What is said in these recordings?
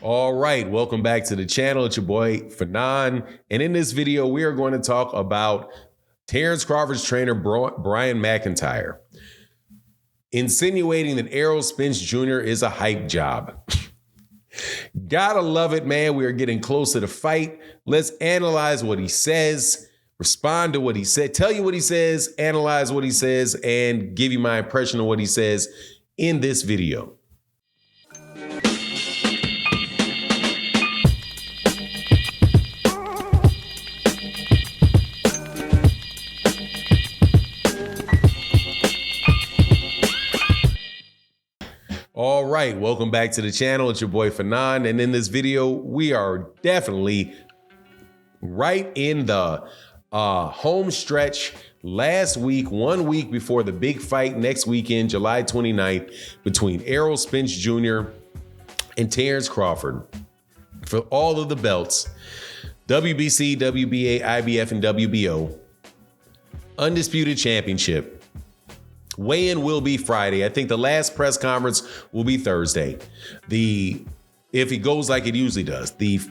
All right, welcome back to the channel. It's your boy Fanon, and in this video we are going to talk about Terence Crawford's trainer Brian McIntyre insinuating that Errol Spence Jr. is a hype job. Gotta love it, man. We are getting close to the fight. Let's analyze what he says, respond to what he said, tell you what he says, analyze what he says, and give you my impression of what he says in this video. All right, welcome back to the channel. It's your boy Fanon, and in this video, we are definitely right in the home stretch. Last week, 1 week before the big fight next weekend, July 29th, between Errol Spence Jr. and Terence Crawford for all of the belts, WBC, WBA, IBF, and WBO, Undisputed Championship. Weigh-in will be Friday. I think the last press conference will be Thursday. If it goes like it usually does, the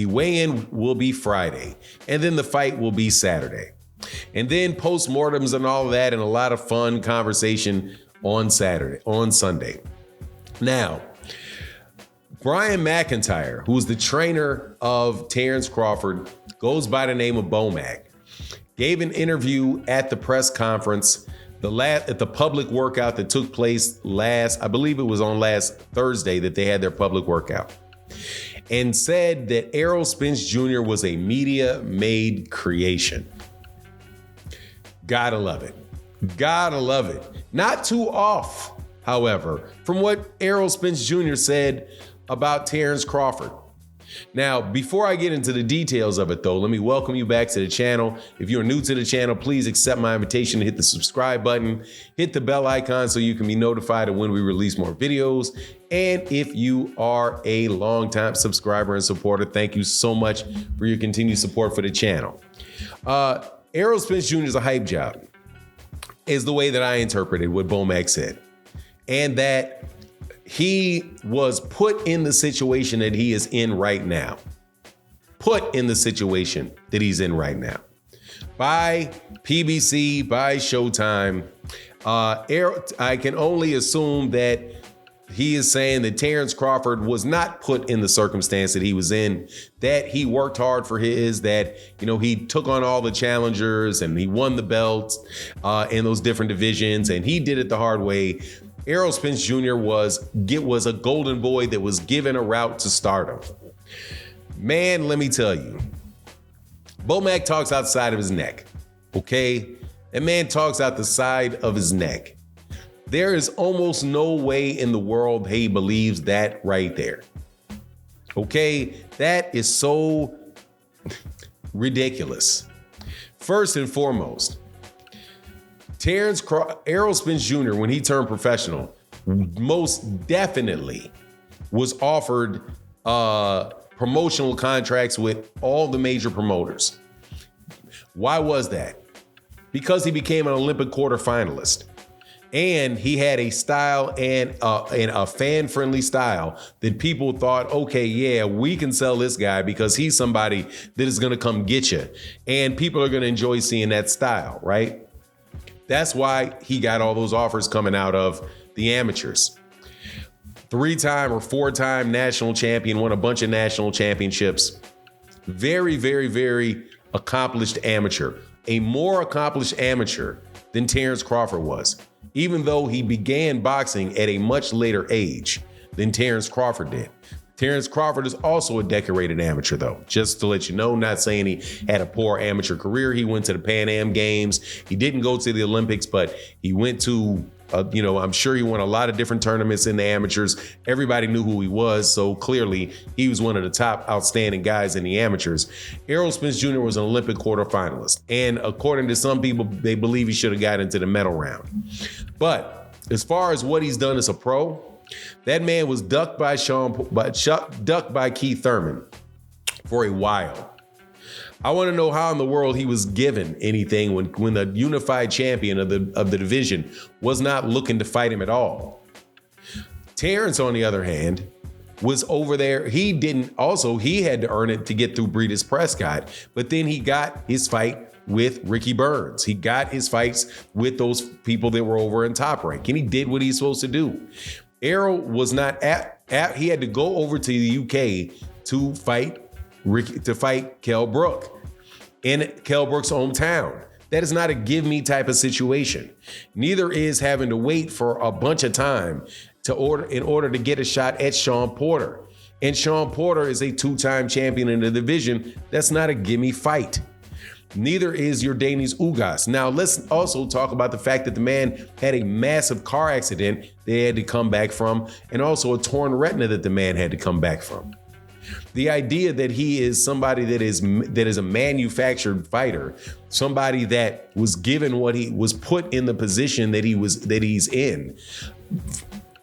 weigh-in will be Friday, and then the fight will be Saturday. And then postmortems and all of that, and a lot of fun conversation on Sunday. Now, Brian McIntyre, who's the trainer of Terence Crawford, goes by the name of Bomac, gave an interview at the press conference at the public workout that took place I believe it was on last Thursday that they had their public workout, and said that Errol Spence Jr. was a media-made creation. Gotta love it. Gotta love it. Not too off, however, from what Errol Spence Jr. said about Terence Crawford. Now, before I get into the details of it, though, let me welcome you back to the channel. If you're new to the channel, please accept my invitation to hit the subscribe button, hit the bell icon so you can be notified of when we release more videos. And if you are a longtime subscriber and supporter, thank you so much for your continued support for the channel. Errol Spence Jr. is a hype job, is the way that I interpreted what Bomac said. And that he was put in the situation that he is in right now. Put in the situation that he's in right now. By PBC, by Showtime. I can only assume that he is saying that Terence Crawford was not put in the circumstance that he was in, that he worked hard for that, he took on all the challengers and he won the belts in those different divisions, and he did it the hard way. Errol Spence Jr. was a golden boy that was given a route to stardom. Man, let me tell you, Bomac talks outside of his neck, okay? That man talks out the side of his neck. There is almost no way in the world he believes that right there, okay? That is so ridiculous. First and foremost, Errol Spence Jr., when he turned professional, most definitely was offered promotional contracts with all the major promoters. Why was that? Because he became an Olympic quarterfinalist, and he had a style and a fan-friendly style that people thought, okay, yeah, we can sell this guy because he's somebody that is going to come get you, and people are going to enjoy seeing that style, right? That's why he got all those offers coming out of the amateurs. 3-time or 4-time national champion, won a bunch of national championships. Very, very, very accomplished amateur. A more accomplished amateur than Terence Crawford was, even though he began boxing at a much later age than Terence Crawford did. Terence Crawford is also a decorated amateur, though, just to let you know. Not saying he had a poor amateur career. He went to the Pan Am Games. He didn't go to the Olympics, but he went to, I'm sure he won a lot of different tournaments in the amateurs. Everybody knew who he was, so clearly he was one of the top outstanding guys in the amateurs. Errol Spence Jr. was an Olympic quarterfinalist, and according to some people, they believe he should have got into the medal round. But as far as what he's done as a pro, that man was ducked by Keith Thurman for a while. I want to know how in the world he was given anything when the unified champion of the division was not looking to fight him at all. Terence, on the other hand, was over there. He had to earn it to get through Breedis Prescott, but then he got his fight with Ricky Burns. He got his fights with those people that were over in Top Rank, and he did what he's supposed to do. Errol was not he had to go over to the UK to fight Kell Brook in Kell Brook's hometown. That is not a give me type of situation. Neither is having to wait for a bunch of time in order to get a shot at Sean Porter. And Sean Porter is a 2-time champion in the division. That's not a gimme fight. Neither is Yordenis Ugas. Now, let's also talk about the fact that the man had a massive car accident they had to come back from, and also a torn retina that the man had to come back from. The idea that he is somebody that is a manufactured fighter, somebody that was given what he was put in the position that he's in,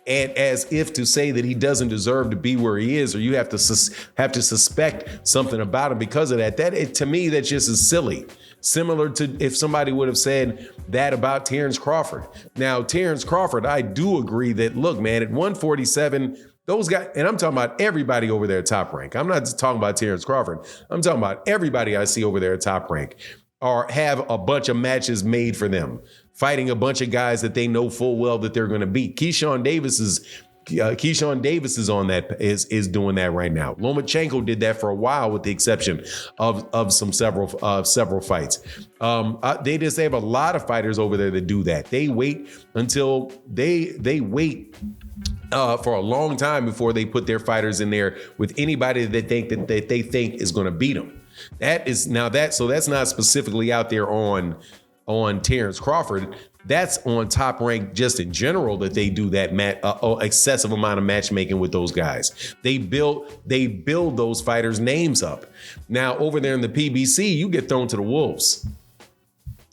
and as if to say that he doesn't deserve to be where he is, or you have to suspect something about him because of that. To me, that just is silly. Similar to if somebody would have said that about Terence Crawford. Now, Terence Crawford, I do agree that, look, man, at 147, those guys, and I'm talking about everybody over there at Top Rank. I'm not just talking about Terence Crawford. I'm talking about everybody I see over there at Top Rank or have a bunch of matches made for them, fighting a bunch of guys that they know full well that they're going to beat. Keyshawn Davis is on that, is doing that right now. Lomachenko did that for a while, with the exception of several fights. They have a lot of fighters over there that do that. They wait until they wait for a long time before they put their fighters in there with anybody that they think is going to beat them. So that's not specifically out there on Terence Crawford. That's on Top Rank just in general, that they do that excessive amount of matchmaking with those guys. They build those fighters' names up. Now over there in the PBC, you get thrown to the wolves.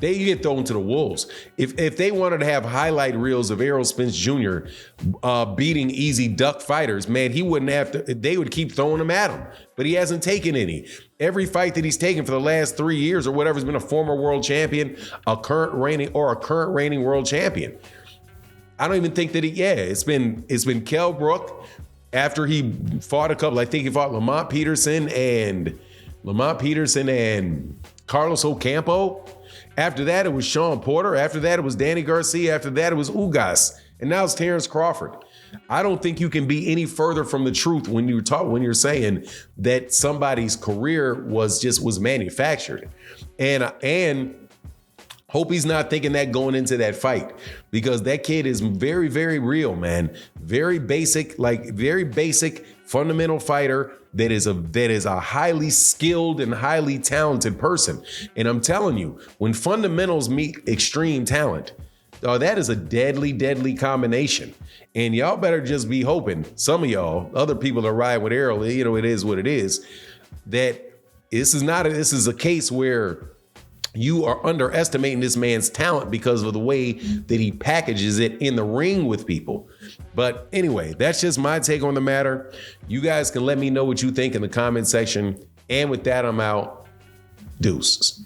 You get thrown to the wolves. If they wanted to have highlight reels of Errol Spence Jr. Beating easy duck fighters, man, he wouldn't have to. They would keep throwing them at him, but he hasn't taken any. Every fight that he's taken for the last 3 years or whatever has been a former world champion, a current reigning world champion. I don't even think that it's been Kell Brook after he fought a couple. I think he fought Lamont Peterson and Carlos Ocampo. After that, it was Sean Porter. After that, it was Danny Garcia. After that, it was Ugas. And now it's Terence Crawford. I don't think you can be any further from the truth when you're saying that somebody's career was manufactured. And hope he's not thinking that going into that fight, because that kid is very, very real, man. Very basic fundamental fighter that is a highly skilled and highly talented person. And I'm telling you, when fundamentals meet extreme talent, that is a deadly, deadly combination. And y'all better just be hoping, some of y'all, other people that ride with Errol, it is what it is, that this is a case where you are underestimating this man's talent because of the way that he packages it in the ring with people. But anyway, that's just my take on the matter. You guys can let me know what you think in the comment section. And with that, I'm out. Deuces.